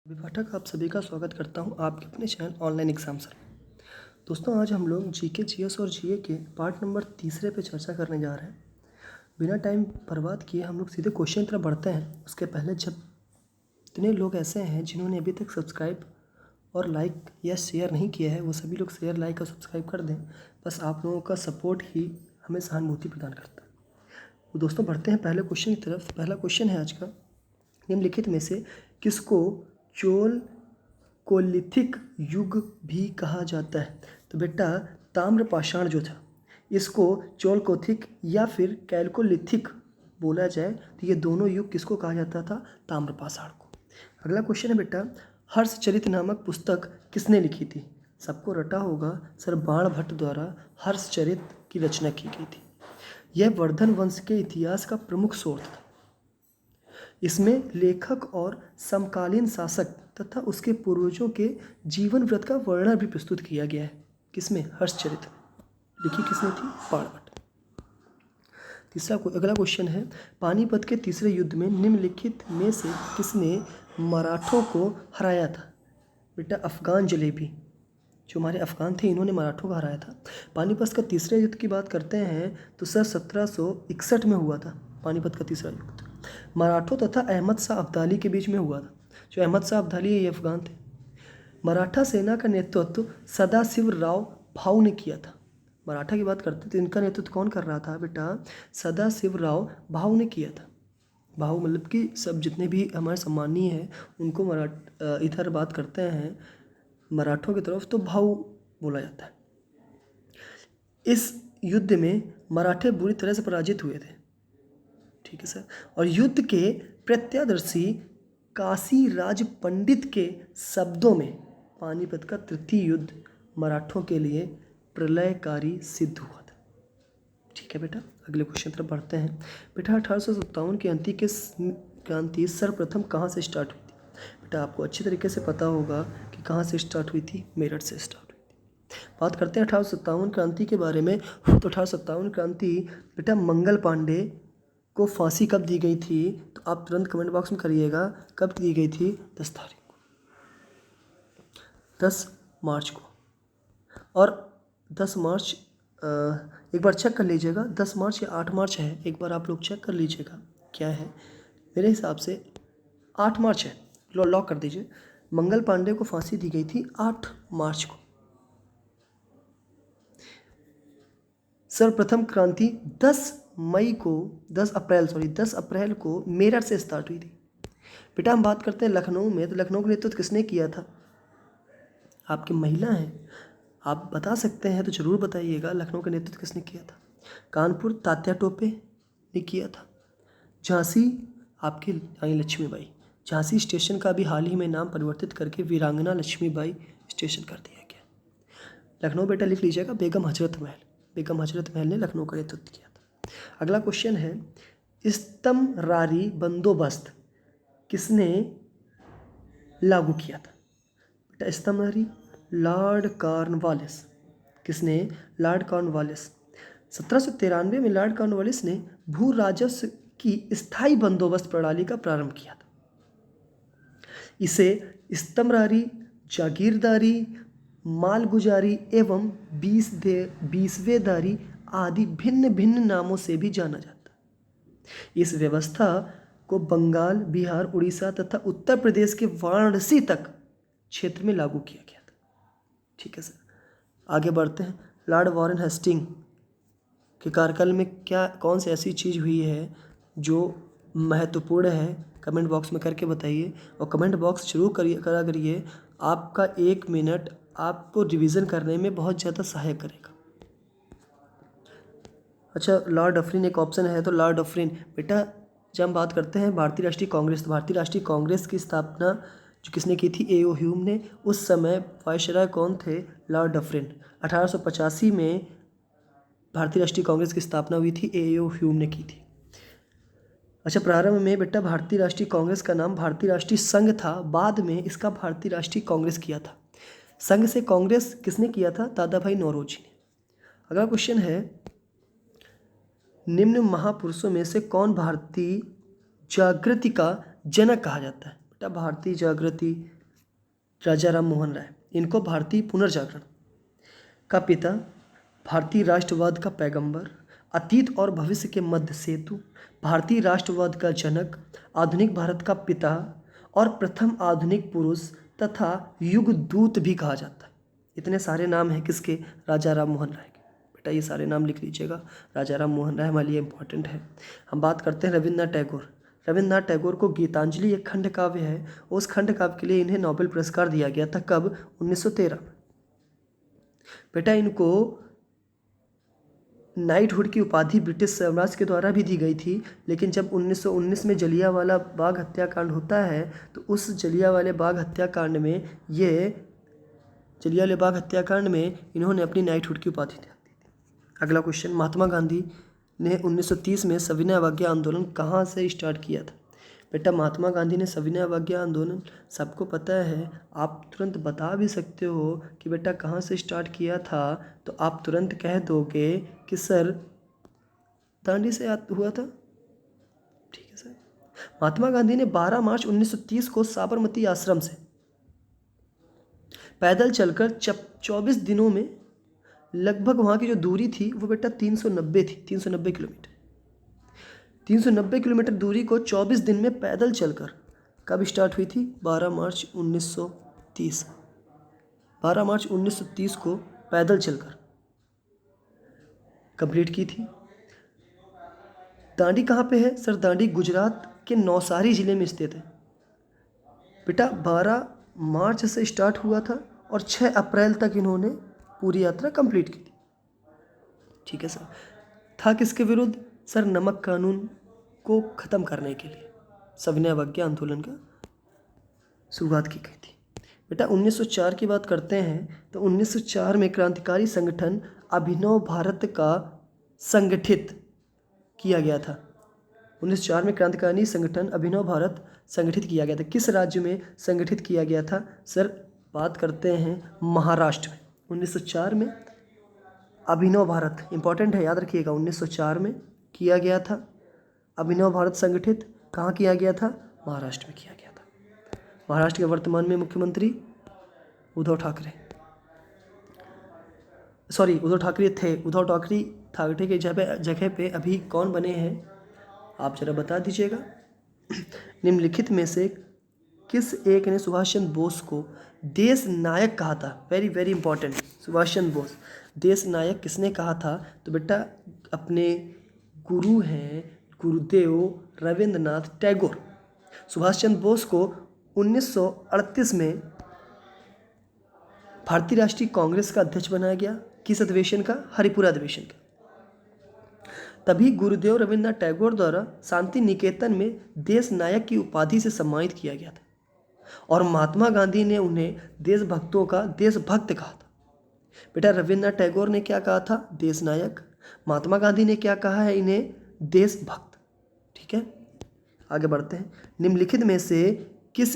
अभी पाठक आप सभी का स्वागत करता हूं आपके अपने चैनल ऑनलाइन एग्जाम सर। दोस्तों आज हम लोग जीके जीएस और जीए के पार्ट नंबर 3 पे चर्चा करने जा रहे हैं। बिना टाइम बर्बाद किए हम लोग सीधे क्वेश्चन तरफ बढ़ते हैं। उसके पहले जब इतने लोग ऐसे हैं जिन्होंने अभी तक सब्सक्राइब और लाइक या शेयर नहीं किया है वो सभी लोग शेयर लाइक और सब्सक्राइब कर दें। बस आप लोगों का सपोर्ट ही हमें सहानुभूति प्रदान करता है। तो दोस्तों बढ़ते हैं पहले क्वेश्चन की तरफ। पहला क्वेश्चन है आज का, निम्नलिखित में से किसको चोल कोलिथिक युग भी कहा जाता है? तो बेटा ताम्र पाषाण जो था इसको चोलकोथिक या फिर कैल्कोलिथिक बोला जाए तो ये दोनों युग किसको कहा जाता था? ताम्र पाषाण को। अगला क्वेश्चन है बेटा, हर्षचरित नामक पुस्तक किसने लिखी थी? सबको रटा होगा सर, बाणभट्ट द्वारा हर्षचरित की रचना की गई थी। यह वर्धन वंश के इतिहास का प्रमुख स्रोत था। इसमें लेखक और समकालीन शासक तथा उसके पूर्वजों के जीवन व्रत का वर्णन भी प्रस्तुत किया गया है। किसमें? हर्षचरित में। लिखी किसने थी? बाणभट्ट। अगला क्वेश्चन है, पानीपत के तीसरे युद्ध में निम्नलिखित में से किसने मराठों को हराया था? बेटा अफगान जलेबी, जो हमारे अफगान थे इन्होंने मराठों को हराया था। पानीपत का तीसरे युद्ध की बात करते हैं तो सर 1761 में हुआ था पानीपत का तीसरा युद्ध। मराठों तथा अहमद शाह अब्दाली के बीच में हुआ था। जो अहमद शाह अब्दाली ये अफगान थे। मराठा सेना का नेतृत्व सदाशिव राव भाऊ ने किया था। मराठा की बात करते तो इनका नेतृत्व कौन कर रहा था? बेटा सदाशिव राव भाऊ ने किया था। भाऊ मतलब कि सब जितने भी हमारे सम्मानीय हैं उनको इधर बात करते हैं मराठों की तरफ तो भाऊ बोला जाता है। इस युद्ध में मराठे बुरी तरह से पराजित हुए थे। ठीक है सर। और युद्ध के प्रत्यादर्शी काशीराज पंडित के शब्दों में पानीपत का तृतीय युद्ध मराठों के लिए प्रलयकारी सिद्ध हुआ था। ठीक है बेटा, अगले क्वेश्चन तरफ बढ़ते हैं। बेटा 1857 की क्रांति सर्वप्रथम कहाँ से स्टार्ट हुई थी? बेटा आपको अच्छी तरीके से पता होगा कि कहाँ से स्टार्ट हुई थी, मेरठ से स्टार्ट हुई थी। बात करते हैं 1857 क्रांति के बारे में। तो 1857 क्रांति बेटा मंगल पांडे को फांसी कब दी गई थी? तो आप तुरंत कमेंट बॉक्स में करिएगा कब दी गई थी? 10 तारीख को, 10 मार्च को। और 10 मार्च एक बार चेक कर लीजिएगा 10 मार्च या 8 मार्च है, एक बार आप लोग चेक कर लीजिएगा क्या है। मेरे हिसाब से 8 मार्च है, लॉक कर दीजिए। मंगल पांडे को फांसी दी गई थी 8 मार्च को। सर्वप्रथम क्रांति 10 अप्रैल को मेरठ से स्टार्ट हुई थी। बेटा हम बात करते हैं लखनऊ में, तो लखनऊ का नेतृत्व किसने किया था? आपकी महिला हैं, आप बता सकते हैं तो जरूर बताइएगा लखनऊ का नेतृत्व किसने किया था? कानपुर तात्या टोपे ने किया था। झांसी आपकी रानी लक्ष्मीबाई। झांसी स्टेशन का भी हाल ही में नाम परिवर्तित करके वीरांगना लक्ष्मीबाई स्टेशन कर दिया गया। लखनऊ बेटा लिख लीजिएगा, बेगम हजरत महल ने लखनऊ का नेतृत्व किया था। अगला क्वेश्चन है, इस्तमरारी बंदोबस्त किसने लागू किया था? बेटा इस्तमरारी लॉर्ड कॉर्नवालिस। किसने? Lord Cornwallis. 1793 में लॉर्ड कॉर्नवालिस ने भू राजस्व की स्थायी बंदोबस्त प्रणाली का प्रारंभ किया था। इसे इस्तमरारी, जागीरदारी, मालगुजारी एवं बीसवेदारी आदि भिन्न भिन्न नामों से भी जाना जाता है। इस व्यवस्था को बंगाल, बिहार, उड़ीसा तथा उत्तर प्रदेश के वाराणसी तक क्षेत्र में लागू किया गया था। ठीक है सर, आगे बढ़ते हैं। लॉर्ड वॉरेन हेस्टिंग के कार्यकाल में कौन सी ऐसी चीज़ हुई है जो महत्वपूर्ण है? कमेंट बॉक्स में करके बताइए और कमेंट बॉक्स जरूर करा करिए। आपका 1 मिनट आपको रिवीजन करने में बहुत ज़्यादा सहायक करेगा। अच्छा, लॉर्ड डफरिन एक ऑप्शन है, तो लॉर्ड डफरिन बेटा जब हम बात करते हैं भारतीय राष्ट्रीय कांग्रेस, तो भारतीय राष्ट्रीय कांग्रेस की स्थापना जो किसने की थी? ए.ओ. ह्यूम ने। उस समय वायसराय कौन थे? Lord Dufferin. 1885 में भारतीय राष्ट्रीय कांग्रेस की स्थापना हुई थी, ए.ओ. ह्यूम ने की थी। अच्छा, प्रारंभ में बेटा भारतीय राष्ट्रीय कांग्रेस का नाम भारतीय राष्ट्रीय संघ था, बाद में इसका भारतीय राष्ट्रीय कांग्रेस किया था। संघ से कांग्रेस किसने किया था? दादा भाई नौरोजी ने। अगला क्वेश्चन है, निम्न महापुरुषों में से कौन भारतीय जागृति का जनक कहा जाता है? बेटा भारतीय जागृति राजा राम मोहन राय, इनको भारतीय पुनर्जागरण का पिता, भारतीय राष्ट्रवाद का पैगंबर, अतीत और भविष्य के मध्य सेतु, भारतीय राष्ट्रवाद का जनक, आधुनिक भारत का पिता और प्रथम आधुनिक पुरुष तथा युग दूत भी कहा जाता है। इतने सारे नाम हैं किसके? राजा राम मोहन राय के। बेटा ये सारे नाम लिख लीजिएगा, राजा राम मोहन राय हमारे लिए इंपॉर्टेंट है। हम बात करते हैं रविन्द्रनाथ टैगोर। रविन्द्रनाथ टैगोर को गीतांजलि एक खंड काव्य है, उस खंड काव्य के लिए इन्हें नोबेल पुरस्कार दिया गया था। कब? 1913 में। बेटा इनको नाइटहुड की उपाधि ब्रिटिश साम्राज्य के द्वारा भी दी गई थी, लेकिन जब 1919 में जलियांवाला बाग हत्याकांड होता है तो उस जलियांवाले बाग हत्याकांड में इन्होंने अपनी नाइटहुड की उपाधि त्याग दी थी। अगला क्वेश्चन, महात्मा गांधी ने 1930 में सविनय अवज्ञा आंदोलन कहाँ से स्टार्ट किया था? बेटा महात्मा गांधी ने सविनय अवज्ञा आंदोलन सबको पता है, आप तुरंत बता भी सकते हो कि बेटा कहाँ से स्टार्ट किया था, तो आप तुरंत कह दोगे कि सर दांडी से हुआ था। ठीक है सर। महात्मा गांधी ने 12 मार्च 1930 को साबरमती आश्रम से पैदल चलकर 24 दिनों में लगभग वहाँ की जो दूरी थी वो बेटा 390 थी, 390 किलोमीटर। 390 किलोमीटर दूरी को 24 दिन में पैदल चलकर कब स्टार्ट हुई थी? 12 मार्च 1930। 12 मार्च 1930 को पैदल चलकर कंप्लीट की थी। दांडी कहाँ पे है? सर दांडी गुजरात के नौसारी ज़िले में स्थित है। बेटा 12 मार्च से स्टार्ट हुआ था और 6 अप्रैल तक इन्होंने पूरी यात्रा कंप्लीट की थी। ठीक है सर। था किसके विरुद्ध? सर नमक कानून को ख़त्म करने के लिए सविनय अवज्ञा आंदोलन का शुरुआत की गई थी। बेटा 1904 की बात करते हैं तो 1904 में क्रांतिकारी संगठन अभिनव भारत का संगठित किया गया था। 1904 में क्रांतिकारी संगठन अभिनव भारत संगठित किया गया था। किस राज्य में संगठित किया गया था? सर बात करते हैं महाराष्ट्र में। 1904 में अभिनव भारत, इंपॉर्टेंट है, याद रखिएगा, 1904 में किया गया था। अभिनव भारत संगठित कहाँ किया गया था? महाराष्ट्र में किया गया था। महाराष्ट्र के वर्तमान में मुख्यमंत्री उद्धव ठाकरे थे। उद्धव ठाकरे की जगह पे अभी कौन बने हैं आप जरा बता दीजिएगा। निम्नलिखित में से किस एक ने सुभाष चंद्र बोस को देश नायक कहा था? Very very important, Subhash Chandra Bose देश नायक किसने कहा था? तो बेटा अपने गुरु हैं गुरुदेव रविंद्रनाथ टैगोर। सुभाष चंद्र बोस को 1938 में भारतीय राष्ट्रीय कांग्रेस का अध्यक्ष बनाया गया। किस अधिवेशन का? हरिपुरा अधिवेशन का। तभी गुरुदेव रविंद्रनाथ टैगोर द्वारा शांति निकेतन में देश नायक की उपाधि से सम्मानित किया गया था और महात्मा गांधी ने उन्हें देशभक्तों का देशभक्त कहा था। बेटा रविंद्रनाथ टैगोर ने क्या कहा था? देश नायक। महात्मा गांधी ने क्या कहा है इन्हें? देशभक्त। ठीक है, आगे बढ़ते हैं। निम्नलिखित में से किस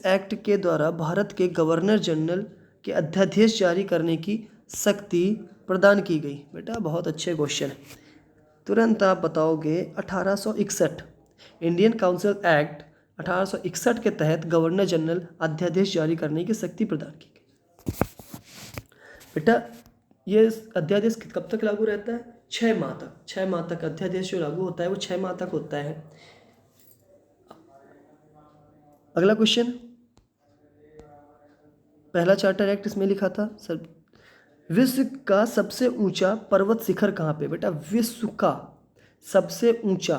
एक्ट के द्वारा भारत के गवर्नर जनरल के अध्यादेश जारी करने की शक्ति प्रदान की गई? बेटा बहुत अच्छे क्वेश्चन है, तुरंत आप बताओगे। 1861 इंडियन काउंसिल एक्ट 1861 के तहत गवर्नर जनरल अध्यादेश जारी करने की शक्ति प्रदान की गई। बेटा ये अध्यादेश कब तक लागू रहता है? 6 माह तक। 6 माह तक अध्यादेश जो लागू होता है वो 6 माह तक होता है। अगला क्वेश्चन, पहला चार्टर एक्ट इसमें लिखा था सर, विश्व का सबसे ऊंचा पर्वत शिखर कहाँ पे? बेटा विश्व का सबसे ऊंचा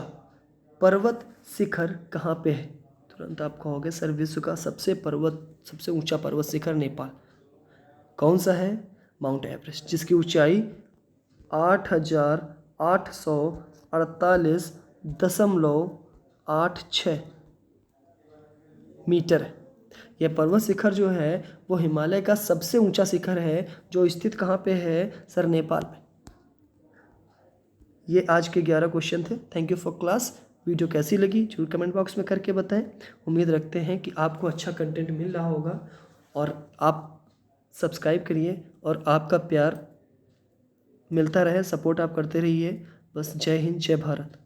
पर्वत शिखर कहाँ पे है? तुरंत आप कहोगे सर विश्व का सबसे ऊंचा पर्वत शिखर नेपाल। कौन सा है? माउंट एवरेस्ट, जिसकी ऊंचाई 8,848.86 मीटर है। यह पर्वत शिखर जो है वो हिमालय का सबसे ऊंचा शिखर है, जो स्थित कहाँ पे है? सर नेपाल में। ये आज के 11 क्वेश्चन थे। Thank you for class. Video कैसी लगी जरूर कमेंट बॉक्स में करके बताएं। उम्मीद रखते हैं कि आपको अच्छा कंटेंट मिल रहा होगा और आप सब्सक्राइब करिए और आपका प्यार मिलता रहे, सपोर्ट आप करते रहिए। बस जय हिंद, जय भारत।